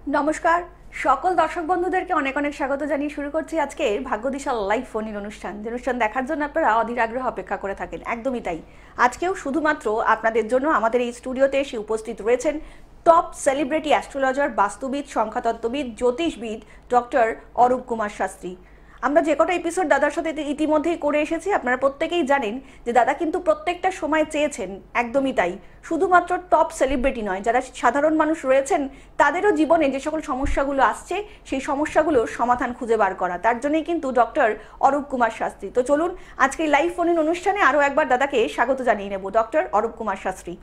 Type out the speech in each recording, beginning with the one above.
নমস্কার সকল দর্শক বন্ধুদেরকে অনেক অনেক স্বাগত জানিয়ে শুরু করছি আজকের ভাগ্যদিশাল লাইভ ফোন ইন অনুষ্ঠান। যে অনুষ্ঠান দেখার জন্য আপনারা অধীর আগ্রহ অপেক্ষা করে থাকেন, একদমই তাই। আজকেও শুধুমাত্র আপনাদের জন্য আমাদের এই স্টুডিওতে এসে উপস্থিত রয়েছেন টপ সেলিব্রিটি অ্যাস্ট্রোলজার, বাস্তুবিদ, সংখ্যাতত্ত্ববিদ, জ্যোতিষবিদ ডক্টর অরূপ কুমার শাস্ত্রী। আমরা যে কটা এপিসোড দাদার সাথে ইতিমধ্যেই করে এসেছি, আপনারা প্রত্যেকেই জানেন যে দাদা কিন্তু প্রত্যেকটা সময় চেয়েছেন, একদমই তাই, শুধুমাত্র টপ সেলিব্রিটি নয়, যারা সাধারণ মানুষ রয়েছেন তাদেরও জীবনে যে সকল সমস্যাগুলো আসছে সেই সমস্যাগুলোর সমাধান খুঁজে বার করা। তার জন্যই কিন্তু ডক্টর অরূপ কুমার শাস্ত্রী। তো চলুন আজকে লাইভ ফোন ইন অনুষ্ঠানে আরও একবার দাদাকে স্বাগত জানিয়ে নেব। ডক্টর অরূপ কুমার শাস্ত্রী,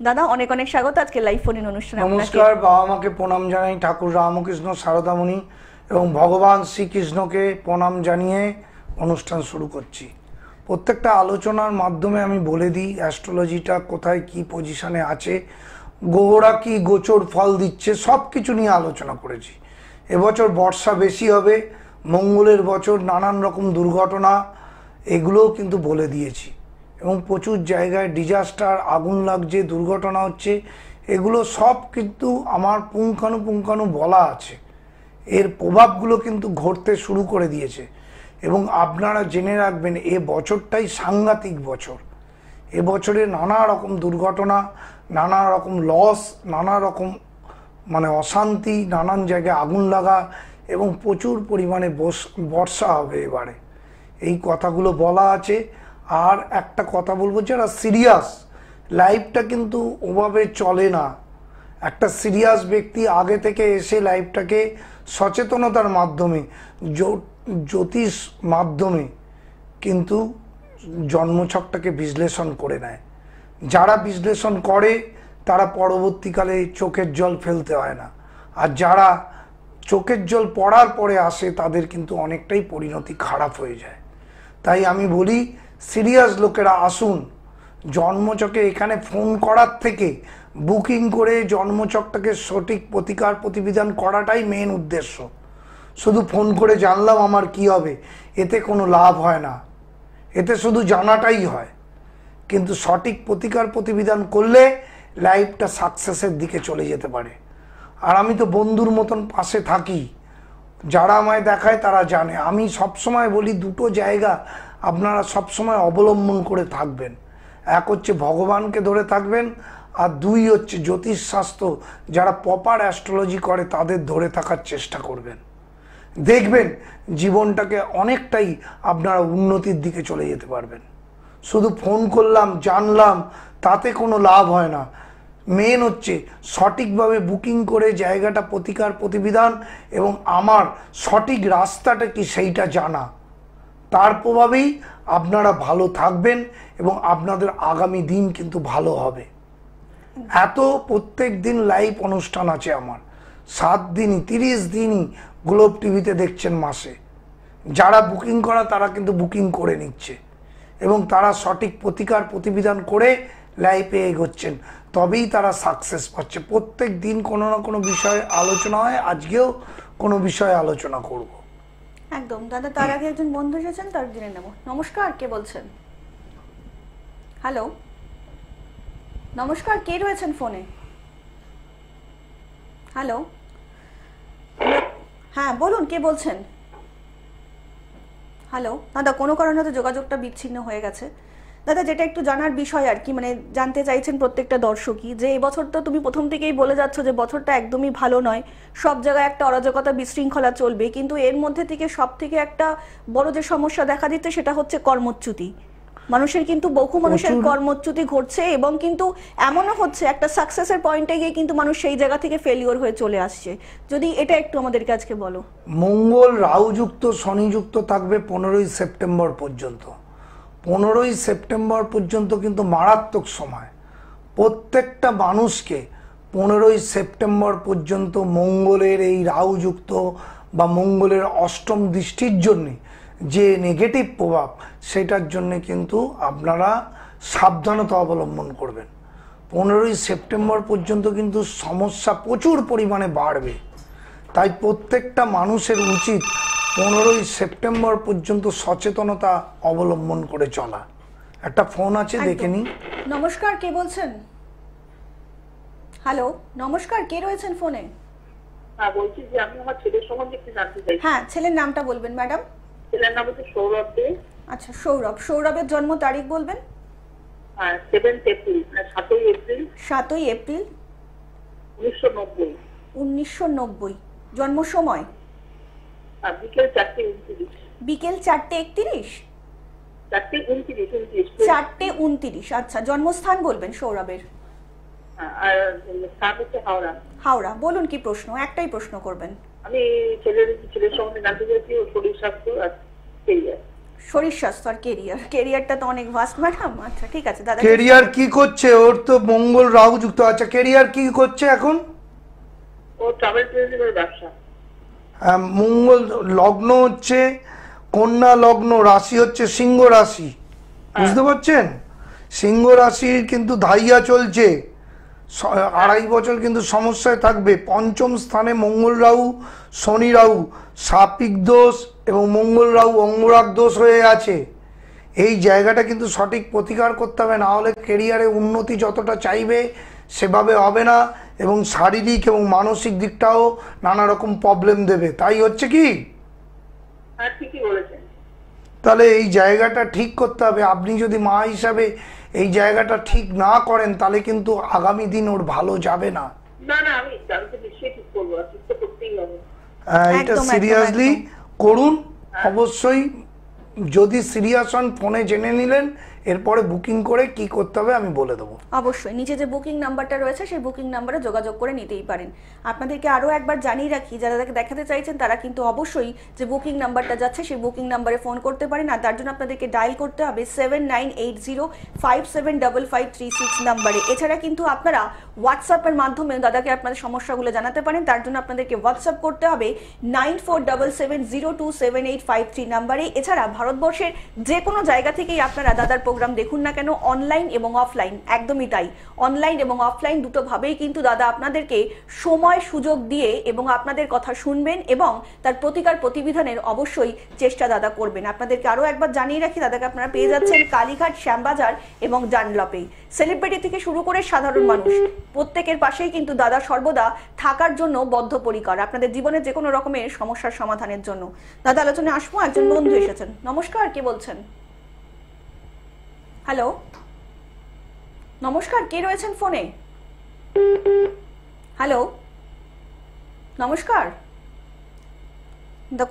দাদা অনেক অনেক স্বাগত আজকে লাইভ ফোন ইন অনুষ্ঠানে। নমস্কার, বাবা মাকে প্রণাম জানাই, ঠাকুর রামকৃষ্ণ সারদামণি এবং ভগবান শ্রীকৃষ্ণকে প্রণাম জানিয়ে অনুষ্ঠান শুরু করছি। প্রত্যেকটা আলোচনার মাধ্যমে আমি বলে দিই অ্যাস্ট্রোলজিটা কোথায় কি পজিশনে আছে, গ্রহরা কি গোচর ফল দিচ্ছে, সব কিছু নিয়ে আলোচনা করেছি। এবছর বর্ষা বেশি হবে, মঙ্গলের বছর, নানান রকম দুর্ঘটনা, এগুলোও কিন্তু বলে দিয়েছি। এবং প্রচুর জায়গায় ডিজাস্টার, আগুন লাগছে, দুর্ঘটনা হচ্ছে, এগুলো সব কিন্তু আমার পুঙ্খানুপুঙ্খানু বলা আছে। এর প্রভাবগুলো কিন্তু ঘটতে শুরু করে দিয়েছে। এবং আপনারা জেনে রাখবেন এ বছরটাই সাংঘাতিক বছর। এ বছরে নানা রকম দুর্ঘটনা, নানা রকম লস, নানা রকম অশান্তি, নানান জায়গায় আগুন লাগা এবং প্রচুর পরিমাণে বর্ষা হবে এবারে, এই কথাগুলো বলা আছে। আর একটা কথা বলবো, যারা সিরিয়াস, লাইফটা কিন্তু ওভাবে চলে না। একটা সিরিয়াস ব্যক্তি আগে থেকে এসে লাইফটাকে সচেতনতার মাধ্যমে, জ্যোতিষ মাধ্যমে কিন্তু জন্মছকটাকে বিশ্লেষণ করে নেয়। যারা বিশ্লেষণ করে তারা পরবর্তীকালে চোখের জল ফেলতে হয় না, আর যারা চোখের জল পড়ার পরে আসে তাদের কিন্তু অনেকটাই পরিণতি খারাপ হয়ে যায়। তাই আমি বলি সিরিয়াস লোকেরা আসুন জন্মছকে। এখানে ফোন করার থেকে বুকিং করে জন্মছকটাকে সঠিক প্রতিকার প্রতিবিধান করাটাই মেন উদ্দেশ্য। শুধু ফোন করে জানলাম আমার কি হবে, এতে কোনো লাভ হয় না, এতে শুধু জানাটাই হয়। কিন্তু সঠিক প্রতিকার প্রতিবিধান করলে লাইফটা সাকসেসের দিকে চলে যেতে পারে। আর আমি তো বন্ধুর মতন পাশে থাকি, যারা আমায় দেখায় তারা জানে। আমি সবসময় বলি দুটো জায়গা আপনারা সবসময় অবলম্বন করে থাকবেন। এক হচ্ছে ভগবানকে ধরে থাকবেন, আর দুই হচ্ছে জ্যোতিষশাস্ত্র, যারা প্রপার অ্যাস্ট্রোলজি করে তাদের ধরে থাকার চেষ্টা করবেন। দেখবেন জীবনটাকে অনেকটাই আপনারা উন্নতির দিকে চলে যেতে পারবেন। শুধু ফোন করলাম জানলাম তাতে কোনো লাভ হয় না। মেন হচ্ছে সঠিকভাবে বুকিং করে জায়গাটা প্রতিকার প্রতিবিধান এবং আমার সঠিক রাস্তাটা কি সেইটা জানা। তার প্রভাবেই আপনারা ভালো থাকবেন এবং আপনাদের আগামী দিন কিন্তু ভালো হবে। এত প্রত্যেক দিন লাইভ অনুষ্ঠান আছে আমার, 7 দিনই 30 দিনই গ্লোব টিভিতে দেখছেন মাসে। যারা বুকিং করা তারা কিন্তু বুকিং করে নিচ্ছে এবং তারা সঠিক প্রতিকার প্রতিবিধান করে লাইফে এগোচ্ছেন, তবেই তারা সাকসেস পাচ্ছে। প্রত্যেক দিন কোনো না কোনো বিষয়ে আলোচনা হয়, আজকেও কোনো বিষয়ে আলোচনা করব। একদম দাদা, তার আগে একজন বন্ধু এসেছেন, তার জেনে নেব। নমস্কার, কে বলছেন? হ্যালো, নমস্কার, কে রয়েছেন ফোনে? হ্যালো, হ্যাঁ বলুন, কে বলছেন? হ্যালো দাদা, কোনো কারণে তো যোগাযোগটা বিচ্ছিন্ন হয়ে গেছে। দাদা, যেটা একটু জানার বিষয় আর কি, জানতে চাইছেন প্রত্যেকটা দর্শকই, যে এবছর তো তুমি প্রথম থেকেই বলে যাচ্ছ যে বছরটা একদমই ভালো নয়, সব জায়গায় একটা অরাজকতা বিশৃঙ্খলা চলবে, কিন্তু এর মধ্যে থেকে সব থেকে একটা বড় যে সমস্যা দেখা দিচ্ছে সেটা হচ্ছে কর্মচ্যুতি। মানুষের কিন্তু বহু মানুষের কর্মচ্যুতি ঘটছে এবং কিন্তু এমনও হচ্ছে একটা সাকসেসের পয়েন্টে গিয়ে কিন্তু মানুষ সেই জায়গা থেকে ফেলিওর হয়ে চলে আসছে। যদি এটা একটু আমাদেরকে আজকে বলো। মঙ্গল রাহুযুক্ত শনিযুক্ত থাকবে 15ই সেপ্টেম্বর পর্যন্ত। 15ই সেপ্টেম্বর পর্যন্ত কিন্তু মারাত্মক সময়। প্রত্যেকটা মানুষকে 15ই সেপ্টেম্বর পর্যন্ত মঙ্গলের এই রাহুযুক্ত বা মঙ্গলের অষ্টম দৃষ্টির জন্যে যে নেগেটিভ প্রভাব, সেটার জন্যে কিন্তু আপনারা সাবধানতা অবলম্বন করবেন। 15ই সেপ্টেম্বর পর্যন্ত কিন্তু সমস্যা প্রচুর পরিমাণে বাড়বে। তাই প্রত্যেকটা মানুষের উচিত 15ই সেপ্টেম্বর পর্যন্ত সচেতনতা অবলম্বন করে চলা। একটা ফোন আছে, দেখে নি। নমস্কার, কে বলছেন? হ্যালো, নমস্কার, কে রয়েছেন ফোনে? হ্যাঁ, বলছি যে আমি আমার ছেলের সম্বন্ধে একটু জানতে চাই। হ্যাঁ, ছেলের নামটা বলবেন ম্যাডাম। ছেলের নাম হচ্ছে সৌরভ দে। আচ্ছা, সৌরভ। সৌরভের জন্ম তারিখ বলবেন। হ্যাঁ, 7 এপ্রিল, মানে 7ই এপ্রিল 7ই এপ্রিল 1990। 1990। জন্ম সময় বিকেল 4:29। বিকেল 4:31। 4:29। 4:29। আচ্ছা, জন্মস্থান বলবেন সৌরভের। আর স্থান হচ্ছে হাওড়া। হাওড়া। বলুন কি প্রশ্ন? একটাই প্রশ্ন করবেন। আমি ছেলের সম্বন্ধে জানতে চাইছি, ওর শরীর স্বাস্থ্য আর কেরিয়ার। শরীর স্বাস্থ্য আর কেরিয়ার। কেরিয়ারটা তো অনেক ভাস্ট ম্যাডাম। আচ্ছা, ঠিক আছে দাদা। কেরিয়ার কি করছে? ওর তো মঙ্গল রাহু যুক্ত। আচ্ছা, কেরিয়ার কি করছে এখন? ও ট্রাভেল ট্যুরিজমের ব্যবসা। মঙ্গল লগ্ন হচ্ছে কন্যা লগ্ন, রাশি হচ্ছে সিংহ রাশি। বুঝতে পারছেন? সিংহ রাশির কিন্তু ধাইয়া চলছে, 2.5 বছর কিন্তু সমস্যায় থাকবে। পঞ্চম স্থানে মঙ্গল রাহু, শনি রাহু সাপিক দোষ এবং মঙ্গল রাহু অঙ্গরাগ দোষ হয়ে আছে। এই জায়গাটা কিন্তু সঠিক প্রতিকার করতে হবে, না হলে কেরিয়ারে উন্নতি যতটা চাইবে সেভাবে হবে না, এবং শারীরিক এবং মানসিক দিকটাও নানা রকম প্রবলেম দেবে। তাই হচ্ছে কি? হ্যাঁ, ঠিকই বলেছেন। তাহলে এই জায়গাটা ঠিক করতে হবে। আপনি যদি মা হিসাবে এই জায়গাটা ঠিক না করেন তাহলে কিন্তু আগামী দিন ওর ভালো যাবে না। না না, আমি তো নিশ্চয়ই ঠিক করবো, আর ঠিক তো করতেই হবে। এটা একদম, সিরিয়াসলি একদম। করুন অবশ্যই। যদি সিরিয়াস হন ফোনে জেনে নিলেন, এরপরে বুকিং করে কি করতে হবে আমি বলে দেবো। অবশ্যই নিচে যে বুকিং নাম্বারটা রয়েছে সেই বুকিং নাম্বারে যোগাযোগ করে নিতেই পারেন। আপনাদেরকে আরও একবার জানিয়ে রাখি, যারা তাকে দেখাতে চাইছেন তারা কিন্তু অবশ্যই যে বুকিং নাম্বারটা যাচ্ছে সেই বুকিং নাম্বারে ফোন করতে পারেন। আর তার জন্য আপনাদেরকে ডায়াল করতে হবে 7980575536 নাম্বারে। এছাড়া কিন্তু আপনারা হোয়াটসঅ্যাপের মাধ্যমে দাদাকে আপনাদের সমস্যাগুলো জানাতে পারেন। তার জন্য আপনাদেরকে হোয়াটসঅ্যাপ করতে হবে 9477027853 নাম্বারে। এছাড়া ভারতবর্ষের যে কোনো জায়গা থেকেই আপনারা দাদার প্রোগ্রাম দেখুন না কেন, অনলাইন এবং অফলাইন, একদমই তাই, অনলাইন এবং অফলাইন দুটোভাবেই কিন্তু দাদা আপনাদেরকে সময় সুযোগ দিয়ে এবং আপনাদের কথা শুনবেন এবং তার প্রতিকার প্রতিবিধানের অবশ্যই চেষ্টা দাদা করবেন। আপনাদেরকে আরও একবার জানিয়ে রাখি, দাদাকে আপনারা পেয়ে যাচ্ছেন কালীঘাট, শ্যামবাজার এবং ডানলপে। সেলিব্রিটি থেকে শুরু করে সাধারণ মানুষ প্রত্যেকের পাশেই কিন্তু দাদা সর্বদা থাকার জন্য বদ্ধপরিকর, আপনাদের জীবনের যে কোনো রকমের সমস্যার সমাধানের জন্য। দাদা আলোচনায় আসবো, একজন বন্ধু এসেছেন। নমস্কার, কে বলছেন? হ্যালো, নমস্কার, কে রয়েছেন ফোনে? হ্যালো, নমস্কার।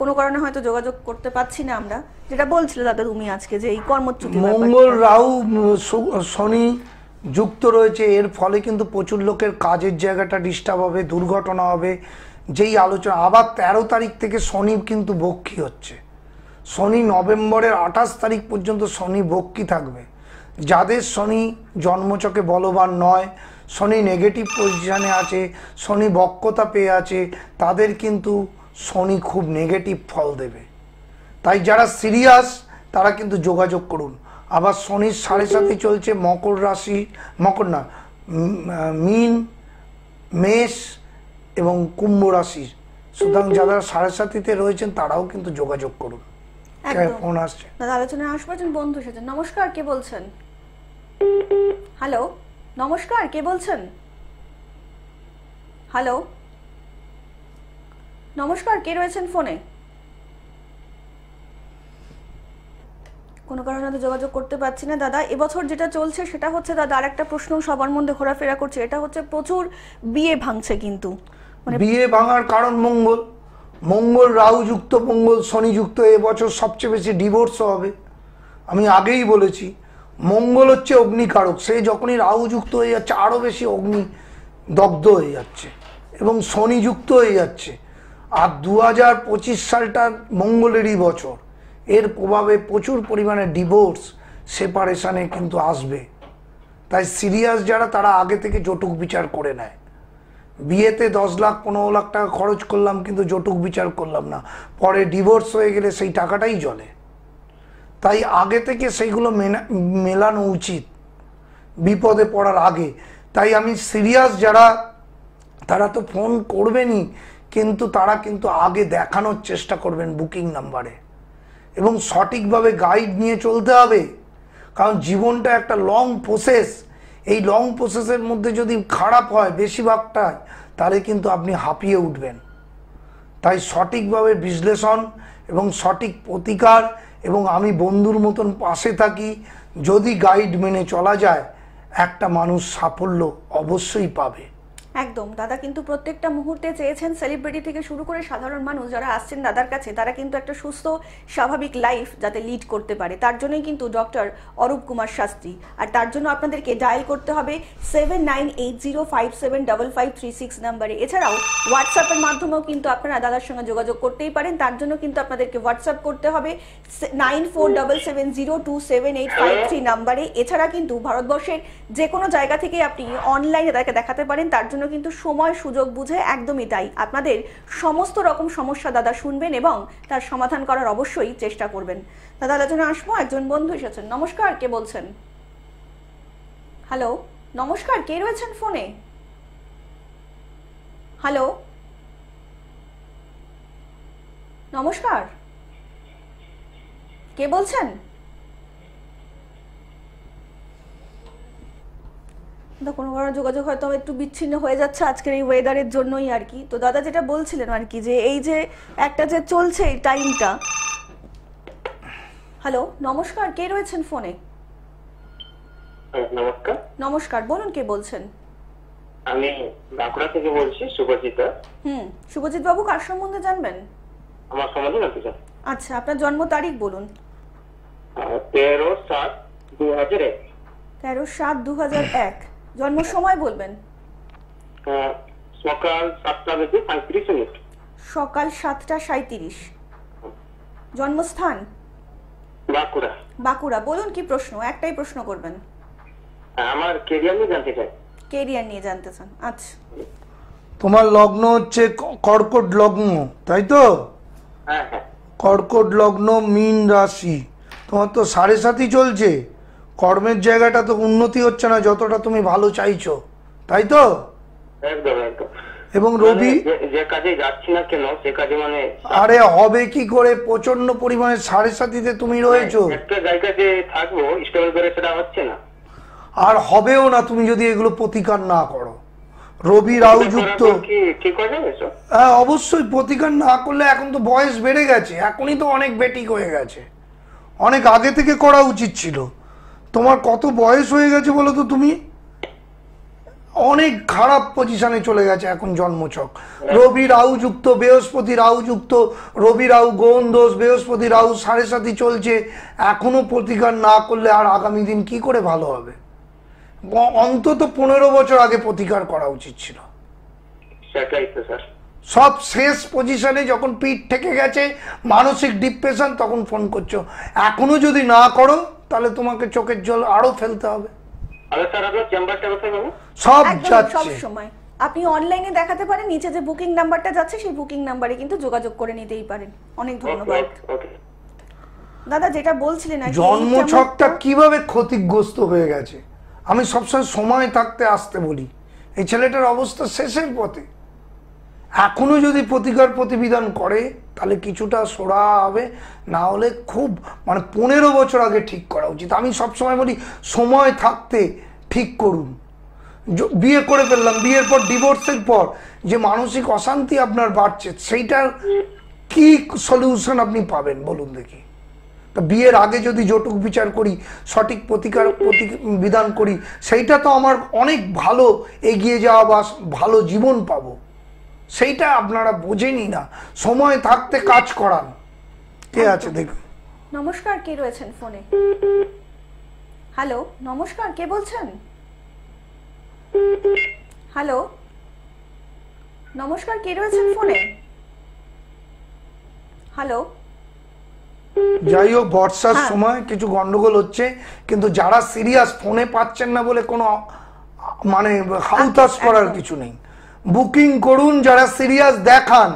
কোনো কারণে হয়তো যোগাযোগ করতে পারছি না আমরা। যেটা বলছিল দাদা তুমি আজকে যে এই কর্মচ্যুতি, মঙ্গল রাহু শনি যুক্ত রয়েছে, এর ফলে কিন্তু প্রচুর লোকের কাজের জায়গাটা ডিস্টার্ব হবে, দুর্ঘটনা হবে। যেই আলোচনা আবার 13 তারিখ থেকে শনি কিন্তু বক্রী হচ্ছে। শনি নভেম্বরের 28 তারিখ পর্যন্ত শনি বক্রী থাকবে। যাদের শনি জন্মচকে বলবান নয়, শনি নেগেটিভ পজিশানে আছে, শনি বক্রতা পেয়ে আছে, তাদের কিন্তু শনি খুব নেগেটিভ ফল দেবে। তাই যারা সিরিয়াস তারা কিন্তু যোগাযোগ করুন। আবার শনির 7.5 চলছে মকর রাশি, মকর না, মীন, মেষ এবং কুম্ভ রাশি। সুতরাং যারা 7.5-তে রয়েছেন তারাও কিন্তু যোগাযোগ করুন। ফোন আসছে দাদা, আলোচনায় আসবো, একজন বন্ধু এসেছেন। নমস্কার, কে বলছেন? হ্যালো, নমস্কার, কে বলছেন? হ্যালো, নমস্কার, কে রয়েছেন ফোনে? কোনো কারণে তো যোগাযোগ করতে পারছি না দাদা। এবছর যেটা চলছে সেটা হচ্ছে দাদা, আর একটা প্রশ্ন সবার মধ্যে ঘোরাফেরা করছে, এটা হচ্ছে প্রচুর বিয়ে ভাঙছে কিন্তু। বিয়ে ভাঙার কারণ মঙ্গল, মঙ্গল রাহু যুক্ত, মঙ্গল শনি যুক্ত। এবছর সবচেয়ে বেশি ডিভোর্সও হবে। আমি আগেই বলেছি মঙ্গল হচ্ছে অগ্নিকারক, সে যখনই রাহু যুক্ত হয়ে যাচ্ছে আরও বেশি অগ্নি দগ্ধ হয়ে যাচ্ছে এবং শনি যুক্ত হয়ে যাচ্ছে। আর 2025 সালটা মঙ্গলেরই বছর, এর প্রভাবে প্রচুর পরিমাণে ডিভোর্স, সেপারেশনে কিন্তু আসবে। তাই সিরিয়াস যারা তারা আগে থেকে যৌতুক বিচার করে নেয়। বিয়েতে 10 লাখ 15 লাখ টাকা খরচ করলাম কিন্তু যৌতুক বিচার করলাম না, পরে ডিভোর্স হয়ে গেলে সেই টাকাটাই জলে। তাই আগে থেকে সেইগুলো মেলানো উচিত বিপদে পড়ার আগে। তাই আমি সিরিয়াস যারা তারা তো ফোন করবেনই, কিন্তু তারা কিন্তু আগে দেখানোর চেষ্টা করবেন বুকিং নাম্বারে, এবং সঠিকভাবে গাইড নিয়ে চলতে হবে। কারণ জীবনটা একটা লং প্রসেস, এই লং প্রসেসের মধ্যে যদি খারাপ হয় বেশিরভাগটা, তাহলে কিন্তু আপনি হাঁপিয়ে উঠবেন। তাই সঠিকভাবে বিশ্লেষণ এবং সঠিক প্রতিকার এবং আমি বন্ধুর মতন পাশে থাকি, যদি গাইড মেনে চলা যায় একটা মানুষ সাফল্য অবশ্যই পাবে। একদম দাদা কিন্তু প্রত্যেকটা মুহূর্তে চেয়েছেন সেলিব্রিটি থেকে শুরু করে সাধারণ মানুষ যারা আসছেন দাদার কাছে তারা কিন্তু একটা সুস্থ স্বাভাবিক লাইফ যাতে লিড করতে পারে, তার জন্যই কিন্তু ডক্টর অরূপ কুমার শাস্ত্রী। আর তার জন্য আপনাদেরকে ডায়াল করতে হবে 7980575536 নাম্বারে। এছাড়াও হোয়াটসঅ্যাপের মাধ্যমেও কিন্তু আপনারা দাদার সঙ্গে যোগাযোগ করতেই পারেন, তার জন্য কিন্তু আপনাদেরকে হোয়াটসঅ্যাপ করতে হবে 9477027853 নাম্বারে। এছাড়া কিন্তু ভারতবর্ষের যে কোনো জায়গা থেকে আপনি অনলাইনে তাকে দেখাতে পারেন, তার জন্য কিন্তু সময় সুযোগ বুঝে, একদমই তাই, আপনাদের সমস্ত রকম সমস্যা দাদা শুনবেন এবং তার সমাধান করার অবশ্যই চেষ্টা করবেন। দাদা আলোচনা আসবো, একজন বন্ধু এসেছেন। নমস্কার, কে বলছেন? হ্যালো, নমস্কার, কে রয়েছেন ফোনে? হ্যালো, নমস্কার, কে বলছেন? কোনো যোগাযোগ হয়তো একটু বিচ্ছিন্ন হয়ে যাচ্ছে আজকের এই ওয়েদারের জন্যই আর কি। তো দাদা যেটা বলছিলেন আর কি, যে এই যে একটা যে চলছে এই টাইমটা। হ্যালো, নমস্কার, কে রয়েছেন ফোনে? নমস্কার। নমস্কার, বলুন কে বলছেন? আমি বাঁকুড়া থেকে বলছি, শুভজিৎ। শুভজিৎ বাবু, কার সম্বন্ধে জানবেন? আমার সম্বন্ধে জানতে চান? আচ্ছা, আপনার জন্ম তারিখ বলুন। 13/7/2001। 13/7/2001। জন্ম সময় বলবেন? সকাল 7:35। সকাল 7:37। জন্মস্থান? বাঁকুড়া। বাঁকুড়া। বলুন কি প্রশ্ন? একটাই প্রশ্ন করবেন। আমার কেরিয়ার নিয়ে জানতে চাই। কেরিয়ার নিয়ে জানতে চান? আচ্ছা। তোমার লগ্ন হচ্ছে কর্কট লগ্ন, তাই তো? হ্যাঁ হ্যাঁ। কর্কট লগ্ন, মীন রাশি। তোমার তো 7.5 চলছে, কর্মের জায়গাটা তো উন্নতি হচ্ছে না যতটা তুমি ভালো চাইছো, তাই তো? একদম একদম। এবং রবি যে কাজে যাচ্ছি না কেন সে কাজে মানে আরে হবে কি করে, প্রচন্ড পরিমাণে 7.5-তে তুমি রয়েছো। একটা জায়গায় যে থাকবো স্টেবল করে সেটা হচ্ছে না, আর হবেও না তুমি যদি এগুলো প্রতিকার না করো। রবি রাহু যুক্ত। কি ঠিক হয়ে যাবে? হ্যাঁ অবশ্যই, প্রতিকার না করলে, এখন তো বয়স বেড়ে গেছে, এখনই তো অনেক বেটিক হয়ে গেছে, অনেক আগে থেকে করা উচিত ছিল। তোমার কত বয়স হয়ে গেছে বলো তো? তুমি অনেক খারাপ পজিশনে চলে গেছে এখন জন্মছক। রবি রাহু যুক্ত, বৃহস্পতি রাহু যুক্ত, রবি রাহু গৌণ দোষ, বৃহস্পতি রাহু 7.5 চলছে। এখনো প্রতিকার না করলে আর আগামী দিন কি করে ভালো হবে? অন্তত 15 বছর আগে প্রতিকার করা উচিত ছিল। সেটাই তো স্যার। সব শেষ পজিশনে যখন পিঠ থেকে গেছে, মানসিক ডিপ্রেশন, তখন ফোন করছো। এখনো যদি না করো তাহলে তোমাকে চোখের জল আরো ফেলতে হবে। আরে স্যার, আপনার চেম্বারটা কোথায় পাবো? সব একদম যাচ্ছে। সব সময় আপনি অনলাইনে দেখাতে পারেন, নিচে যে বুকিং নাম্বারটা যাচ্ছে সেই বুকিং নাম্বারে কিন্তু যোগাযোগ করে নিতেই পারেন। অনেক ধন্যবাদ। ওকে। দাদা যেটা বলছিলেন আর কি, এই জন্মছকটা যেমন- কিভাবে ক্ষতিগ্রস্ত হয়ে গেছে, আমি সবসময় সময় থাকতে আসতে বলি। এই ছেলেটার অবস্থা শেষের পথে, এখনো যদি প্রতিকার প্রতিবিধান করে তাহলে কিছুটা সরা হবে, না হলে খুব মানে 15 বছর আগে ঠিক করা উচিত। আমি সবসময় বলি সময় থাকতে ঠিক করুন। বিয়ে করে ফেললাম, বিয়ের পর ডিভোর্সের পর যে মানসিক অশান্তি আপনার বাড়ছে, সেইটার কি সলিউশন আপনি পাবেন বলুন দেখি? তা বিয়ের আগে যদি জটুক বিচার করি, সঠিক প্রতিকার বিধান করি, সেইটা তো আমার অনেক ভালো এগিয়ে যাওয়া বা ভালো জীবন পাবো। সেইটা আপনারা বোঝেনই না, সময় থাকতে কাজ করান। কে আছে দেখুন। নমস্কার, কে রয়েছেন ফোনে? হ্যালো, নমস্কার, কে বলছেন? হ্যালো, নমস্কার, কে রয়েছেন ফোনে? হ্যালো। যাই হোক, বর্ষার সময় কিছু গন্ডগোল হচ্ছে, কিন্তু যারা সিরিয়াস ফোনে পাচ্ছেন না বলে কোনো মানে হাউতাস করার কিছু নেই। বুকিং করুন, যারা সিরিয়াস দেখান,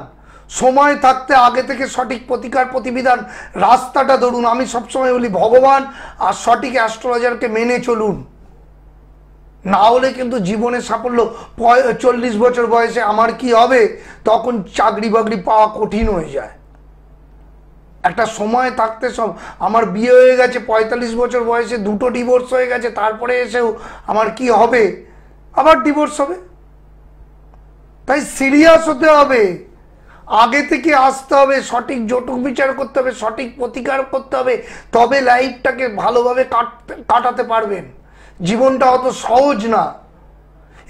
সময় থাকতে আগে থেকে সঠিক প্রতিকার প্রতিবিধান রাস্তাটা ধরুন। আমি সবসময় বলি ভগবান আর সঠিক অ্যাস্ট্রোলজারকে মেনে চলুন, না হলে কিন্তু জীবনে সাফল্য 40 বছর বয়সে আমার কি হবে, তখন চাকরি বাকরি পাওয়া কঠিন হয়ে যায়। একটা সময় থাকতে সব, আমার বিয়ে হয়ে গেছে 45 বছর বয়সে, 2টো ডিভোর্স হয়ে গেছে, তারপরে এসেও আমার কি হবে, আবার ডিভোর্স হবে। তাই সিরিয়াস হতে হবে। আগে থেকে আসতে হবে, সঠিক জটক বিচার করতে হবে, সঠিক প্রতিকার করতে হবে, তবে লাইফটাকে ভালোভাবে কাটাতে পারবেন। জীবনটা অত সহজ না।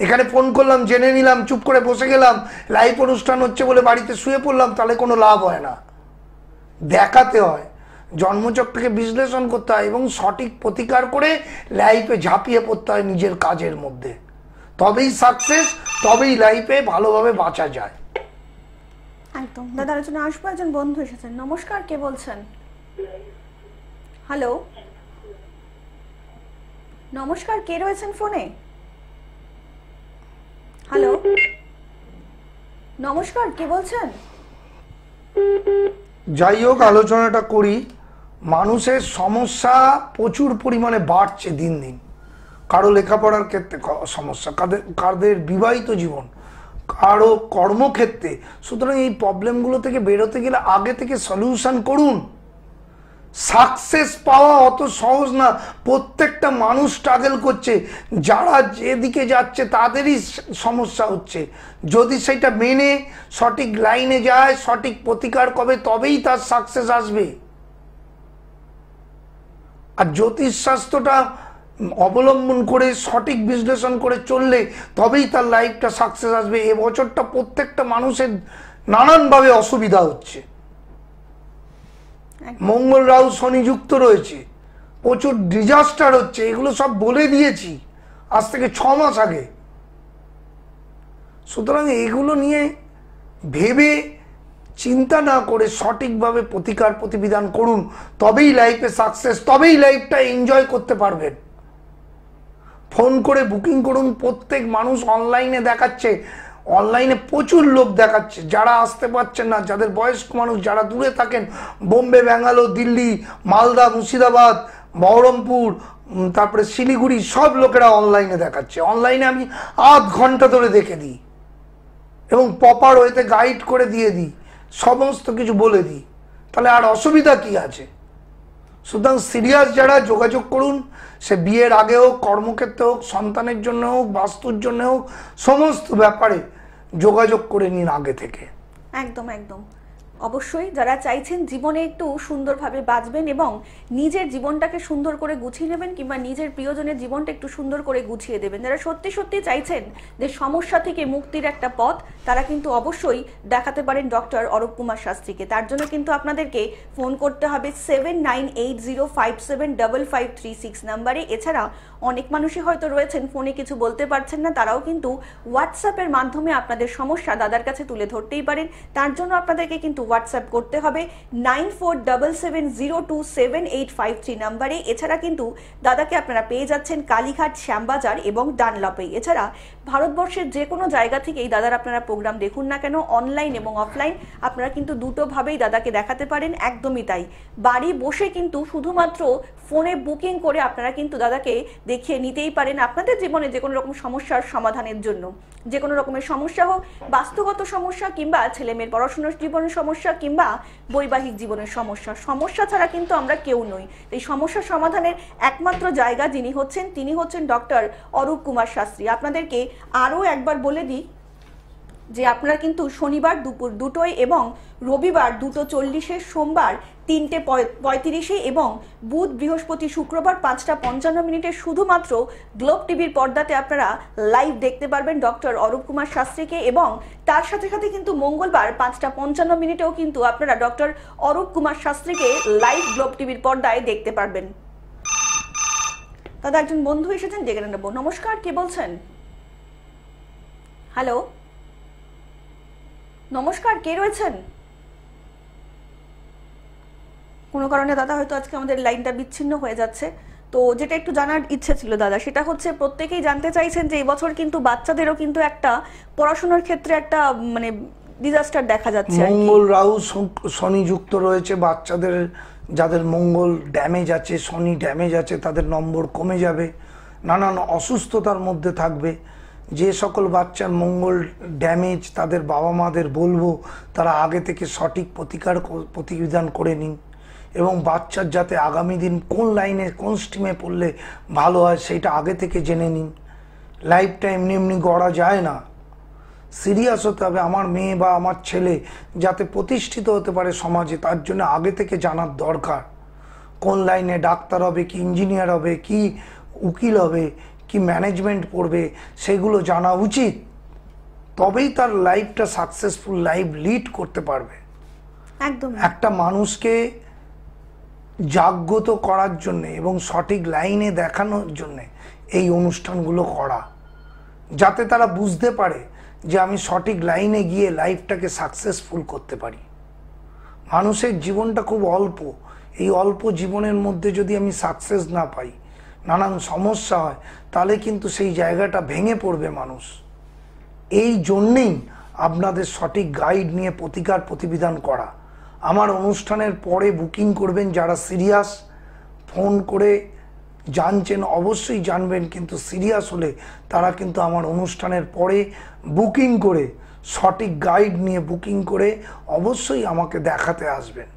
এখানে ফোন করলাম, জেনে নিলাম, চুপ করে বসে গেলাম, লাইভ অনুষ্ঠান হচ্ছে বলে বাড়িতে শুয়ে পড়লাম, তাহলে কোনো লাভ হয় না। দেখাতে হয়, জন্মচক্রকে বিশ্লেষণ করতে হয় এবং সঠিক প্রতিকার করে লাইফে ঝাঁপিয়ে পড়তে হয় নিজের কাজের মধ্যে। তবেই সাকসেস, তবেই লাইফে ভালোভাবে বাঁচা যায়। একদম। দাদা আলোচনা আসবো, একজন বন্ধু এসেছেন। নমস্কার, কে বলছেন? হ্যালো, নমস্কার, কে রয়েছেন ফোনে? হ্যালো, নমস্কার, কে বলছেন? যাই হোক, আলোচনাটা করি। মানুষের সমস্যা প্রচুর পরিমাণে বাড়ছে দিন দিন। কারো লেখাপড়ার ক্ষেত্রে সমস্যা, কাদের বিবাহিত জীবন, কারো কর্মক্ষেত্রে। সুতরাং এই প্রবলেমগুলো থেকে বেরোতে গেলে আগে থেকে সলিউশন করুন। সাকসেস পাওয়া অত সহজ না। প্রত্যেকটা মানুষ স্ট্রাগল করছে, যারা যেদিকে যাচ্ছে তাদেরই সমস্যা হচ্ছে। যদি সেটা মেনে সঠিক লাইনে যায়, সঠিক প্রতিকার করবে, তবেই তার সাকসেস আসবে। আর জ্যোতিষশাস্ত্রটা অবলম্বন করে সঠিক বিশ্লেষণ করে চললে তবেই তার লাইফটা সাকসেস আসবে। এবছরটা প্রত্যেকটা মানুষের নানানভাবে অসুবিধা হচ্ছে। মঙ্গল রাহু শনি যুক্ত রয়েছে, প্রচুর ডিজাস্টার হচ্ছে, এগুলো সব বলে দিয়েছি আজ থেকে 6 মাস আগে। সুতরাং এগুলো নিয়ে ভেবে চিন্তা না করে সঠিকভাবে প্রতিকার প্রতিবিধান করুন, তবেই লাইফে সাকসেস, তবেই লাইফটা এনজয় করতে পারবেন। ফোন করে বুকিং করুন। প্রত্যেক মানুষ অনলাইনে দেখাচ্ছে, অনলাইনে প্রচুর লোক দেখাচ্ছে। যারা আসতে পারছেন না, যাদের বয়স্ক মানুষ, যারা দূরে থাকেন, বোম্বে, ব্যাঙ্গালোর, দিল্লি, মালদা, মুর্শিদাবাদ, বহরমপুর, তারপরে শিলিগুড়ি, সব লোকেরা অনলাইনে দেখাচ্ছে। অনলাইনে আমি আধ ঘন্টা ধরে দেখে দিই এবং প্রপার ওয়েতে গাইড করে দিয়ে দিই, সমস্ত কিছু বলে দিই। তাহলে আর অসুবিধা কি আছে? সুতরাং সিরিয়াস যারা, যোগাযোগ করুন। সে বিয়ের আগে হোক, কর্মক্ষেত্রে হোক, সন্তানের জন্য হোক, বাস্তুর জন্য হোক, সমস্ত ব্যাপারে যোগাযোগ করে নিন আগে থেকে। একদম একদম। অবশ্যই যারা চাইছেন জীবনে একটু সুন্দরভাবে বাঁচবেন এবং নিজের জীবনটাকে সুন্দর করে গুছিয়ে নেবেন, কিংবা নিজের প্রিয়জনের জীবনটা একটু সুন্দর করে গুছিয়ে দেবেন, যারা সত্যি সত্যি চাইছেন যে সমস্যা থেকে মুক্তির একটা পথ, তারা কিন্তু অবশ্যই দেখাতে পারেন ডক্টর অরূপ কুমার শাস্ত্রীকে। তার জন্য কিন্তু আপনাদেরকে ফোন করতে হবে 7980575536 নাম্বারে। এছাড়া অনেক মানুষই হয়তো রয়েছেন ফোনে কিছু বলতে পারছেন না, তারাও কিন্তু হোয়াটসঅ্যাপের মাধ্যমে আপনাদের সমস্যা দাদার কাছে তুলে ধরতেই পারেন। তার জন্য আপনাদেরকে কিন্তু হোয়াটসঅ্যাপ করতে হবে 9477027853 নাম্বারে। এছাড়া কিন্তু দাদাকে আপনারা পেয়ে যাচ্ছেন কালীঘাট, শ্যামবাজার এবং ডানলপে। এছাড়া ভারতবর্ষের যে কোনো জায়গা থেকেই দাদার আপনারা প্রোগ্রাম দেখুন না কেন, অনলাইন এবং অফলাইন, আপনারা কিন্তু দুটোভাবেই দাদাকে দেখাতে পারেন। একদমই তাই, বাড়ি বসে কিন্তু শুধুমাত্র ফোনে বুকিং করে আপনারা কিন্তু দাদাকে দেখিয়ে নিতেই পারেন আপনাদের জীবনে যে কোনো রকম সমস্যার সমাধানের জন্য। যে কোনো রকমের সমস্যা হোক, বাস্তুগত সমস্যা কিংবা ছেলেমেয়ের পড়াশোনার জীবনের সমস্যা কিংবা বৈবাহিক জীবনের সমস্যা, সমস্যা ছাড়া কিন্তু আমরা কেউ নই। এই সমস্যা সমাধানের একমাত্র জায়গা যিনি হচ্ছেন, তিনি হচ্ছেন ডক্টর অরূপ কুমার শাস্ত্রী। আপনাদেরকে আরও একবার বলে দিই যে আপনারা কিন্তু শনিবার দুপুর 2টোয় এবং রবিবার 2:40, সোমবার 3:35 এবং বুধ, বৃহস্পতি, শুক্রবার 5:55 শুধুমাত্র গ্লোব টিভির পর্দাতে আপনারা লাইভ দেখতে পারবেন ডক্টর অরূপ কুমার শাস্ত্রীকে। এবং তার সাথে সাথে কিন্তু মঙ্গলবার 5:55 কিন্তু আপনারা ডক্টর অরূপ কুমার শাস্ত্রীকে লাইভ গ্লোব টিভির পর্দায় দেখতে পারবেন। দাদা একজন বন্ধু এসেছেন, ডেকে নেব। নমস্কার, কে বলছেন? হ্যালো, নমস্কার, কে রয়েছেন? কোনো কারণে দাদা হয়তো আজকে আমাদের লাইনটা বিচ্ছিন্ন হয়ে যাচ্ছে। তো যেটা একটু জানার ইচ্ছে ছিল দাদা, সেটা হচ্ছে প্রত্যেকেই জানতে চাইছেন যে এবছর কিন্তু বাচ্চাদেরও কিন্তু একটা পড়াশোনার ক্ষেত্রে একটা মানে ডিজাস্টার দেখা যাচ্ছে। মঙ্গল রাহু শনি যুক্ত রয়েছে। বাচ্চাদের যাদের মঙ্গল ড্যামেজ আছে, শনি ড্যামেজ আছে, তাদের নম্বর কমে যাবে, নানান অসুস্থতার মধ্যে থাকবে। যে সকল বাচ্চার মঙ্গল ড্যামেজ, তাদের বাবা মাদের বলবো তারা আগে থেকে সঠিক প্রতিবিধান করে নিন এবং বাচ্চার যাতে আগামী দিন কোন লাইনে, কোন স্ট্রিমে পড়লে ভালো হয় সেইটা আগে থেকে জেনে নিন। লাইফটা এমনি এমনি গড়া যায় না। সিরিয়াস হতে হবে। আমার মেয়ে বা আমার ছেলে যাতে প্রতিষ্ঠিত হতে পারে সমাজে, তার জন্য আগে থেকে জানার দরকার কোন লাইনে ডাক্তার হবে, কি ইঞ্জিনিয়ার হবে, কি উকিল হবে, কি ম্যানেজমেন্ট পড়বে, সেগুলো জানা উচিত। তবেই তার লাইফটা সাকসেসফুল লাইফ লিড করতে পারবে। একদম একটা মানুষকে জাগ্রত করার জন্য এবং সঠিক লাইনে দেখানোর জন্য এই অনুষ্ঠানগুলো করা, যাতে তারা বুঝতে পারে যে আমি সঠিক লাইনে গিয়ে লাইফটাকে সাকসেসফুল করতে পারি। মানুষের জীবনটা খুব অল্প, এই অল্প জীবনের মধ্যে যদি আমি সাকসেস না পাই, নানান সমস্যা হয়, তাহলে কিন্তু সেই জায়গাটা ভেঙে পড়বে মানুষ। এই জন্যেই আপনাদের সঠিক গাইড নিয়ে প্রতিকার প্রতিবিধান করা। আমার অনুষ্ঠানের পরে বুকিং করবেন যারা সিরিয়াস, ফোন করে জানছেন অবশ্যই জানবেন, কিন্তু সিরিয়াস হলে তারা কিন্তু আমার অনুষ্ঠানের পরে বুকিং করে সঠিক গাইড নিয়ে বুকিং করে অবশ্যই আমাকে দেখাতে আসবেন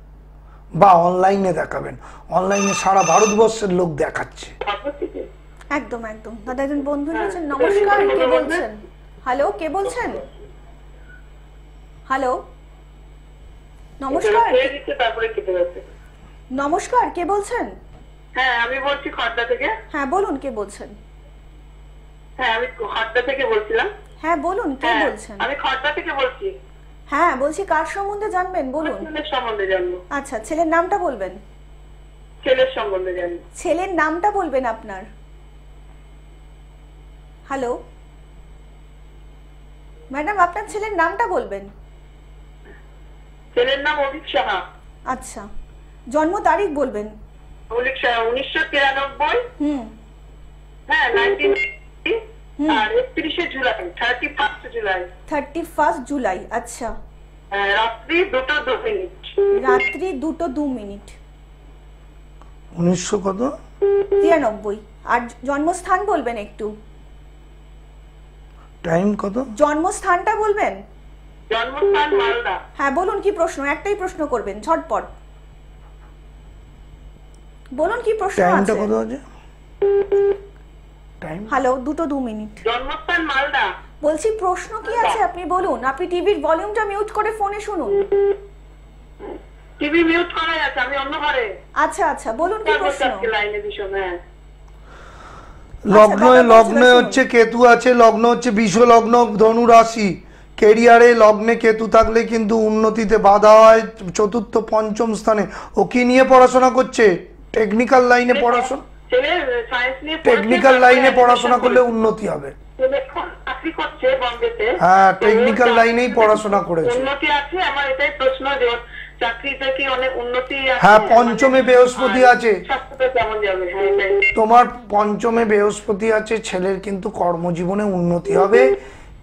বা অনলাইনে দেখাবেন। অনলাইনে সারা ভারতবর্ষের লোক দেখাচ্ছে। একদম একদম। দাদা একজন বন্ধু রয়েছেন, নমস্কার, কে বলছেন? হ্যালো, কে বলছেন? হ্যালো, নমস্কার, তারপরে কেটে যাচ্ছে। নমস্কার, কে বলছেন? হ্যাঁ, আমি বলছি খড়দা থেকে। হ্যাঁ বলুন, কে বলছেন? হ্যাঁ, আমি খড়দা থেকে বলছিলাম। হ্যাঁ বলুন, কে হ্যাঁ, বলছেন? আমি খড়দা থেকে বলছি। হ্যাঁ বলছি, কার সম্বন্ধে জানবেন বলুন। ছেলের সম্বন্ধে জানবো। আচ্ছা, ছেলের নামটা বলবেন। ছেলের সম্বন্ধে জানবো। ছেলের নামটা বলবেন আপনার। হ্যালো ম্যাডাম, আপনার ছেলের নামটা বলবেন। ছেলের নাম অভিক সাহা। আচ্ছা, জন্ম তারিখ বলবেন। অভিক সাহা 1993। হুম হ্যাঁ, 1980 আর 31 জুলাই, 31 জুলাই। 31 জুলাই। আচ্ছা, রাত্রি 2:02। রাত্রি 2:02। 1900 কত? 93। আর জন্মস্থান বলবেন একটু। টাইম কত? জন্মস্থানটা বলবেন। জন্মস্থান মালদা। হ্যাঁ বলুন, কি প্রশ্ন? একটাই প্রশ্ন করবেন ঝটপট বলুন, কি প্রশ্ন টাইমটা আছে? কত আছে? Time hello, 2:02। জন্মস্থান মালদা। বলছি প্রশ্ন কি আছে আপনি বলুন। আপনি টিভির ভলিউমটা মিউট করে ফোনে শুনুন। টিভি মিউট করা আছে, আমি অন্য ঘরে। আচ্ছা আচ্ছা, বলুন কি প্রশ্ন? লাইনে ভীষণ। হ্যাঁ, লগ্নে হচ্ছে কেতু আছে, লগ্ন হচ্ছে বিষ লগ্ন, ধনু রাশি। কেরিয়ারে লগ্নে কেতু থাকলে কিন্তু উন্নতিতে বাধা হয়। চতুর্থ পঞ্চম স্থানে। ও কি নিয়ে পড়াশোনা করছে? টেকনিক্যাল লাইনে পড়াশোনা, ছেলে সায়েন্স নিয়ে টেকনিক্যাল লাইনে পড়াশোনা করলে উন্নতি হবে। ছেলে এখন চাকরি করছে বম্বেতে। হ্যাঁ, টেকনিক্যাল লাইনেই পড়াশোনা করেছে। উন্নতি আছে, আমার এটাই প্রশ্ন যে চাকরিতে কি অনেক উন্নতি আছে? হ্যাঁ, পঞ্চমে বৃহস্পতি আছে। স্বাস্থ্যটা কেমন যাবে? হ্যাঁ, এটাই। তোমার পঞ্চমে বৃহস্পতি আছে, ছেলের কিন্তু কর্মজীবনে উন্নতি হবে,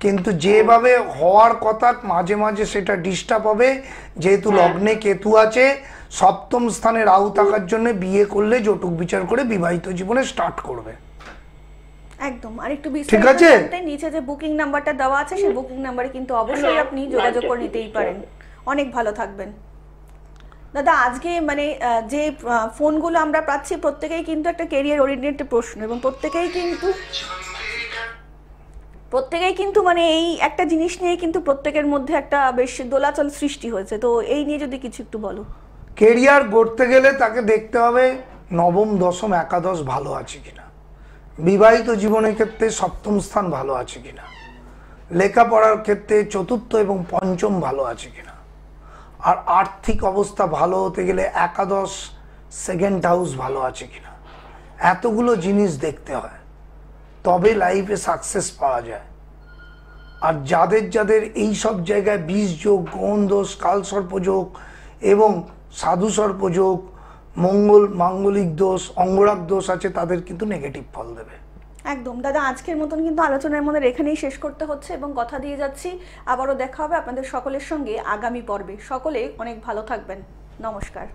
কিন্তু যেভাবে হওয়ার কথা মাঝে মাঝে সেটা ডিস্টার্ব হবে। যেহেতু লগ্নে কেতু আছে, সপ্তম স্থানে রাহু থাকার জন্য বিয়ে করলে জটুক বিচার করে বিবাহিত জীবনে স্টার্ট করবে। একদম। আর একটু ঠিক আছে। নিচে যে বুকিং নাম্বারটা দেওয়া আছে, সেই বুকিং নাম্বারে কিন্তু অবশ্যই আপনি যোগাযোগ করে নিতেই পারেন। অনেক ভালো থাকবেন দাদা। আজকে মানে যে ফোনগুলো আমরা পাচ্ছি প্রত্যেকেই কিন্তু একটা ক্যারিয়ার ওরিয়েন্টেড প্রশ্ন, এবং প্রত্যেকেই কিন্তু মানে এই একটা জিনিস নিয়ে কিন্তু প্রত্যেকের মধ্যে একটা বেশ দোলাচল সৃষ্টি হয়েছে। তো এই নিয়ে যদি কিছু একটু বলো। কেরিয়ার গড়তে গেলে তাকে দেখতে হবে নবম, দশম, একাদশ ভালো আছে কিনা, বিবাহিত জীবনের ক্ষেত্রে সপ্তম স্থান ভালো আছে কিনা, লেখাপড়ার ক্ষেত্রে চতুর্থ এবং পঞ্চম ভালো আছে কিনা, আর আর্থিক অবস্থা ভালো হতে গেলে একাদশ, সেকেন্ড হাউস ভালো আছে কিনা। এতগুলো জিনিস দেখতে হয়, তবে লাইফে সাকসেস পাওয়া যায়। আর যাদের যাদের এই সব জায়গায় বিষ যোগ, গ্রহণ দোষ, কালসর্প যোগ এবং সাধু সর্প যোগ, মাঙ্গলিক দোষ, অঙ্গরাগ দোষ আছে, তাদের কিন্তু নেগেটিভ ফল দেবে। একদম দাদা, আজকের মতন কিন্তু আলোচনার আমাদের এখানেই শেষ করতে হচ্ছে, এবং কথা দিয়ে যাচ্ছি আবারও দেখা হবে আপনাদের সকলের সঙ্গে আগামী পর্বে। সকলে অনেক ভালো থাকবেন। নমস্কার।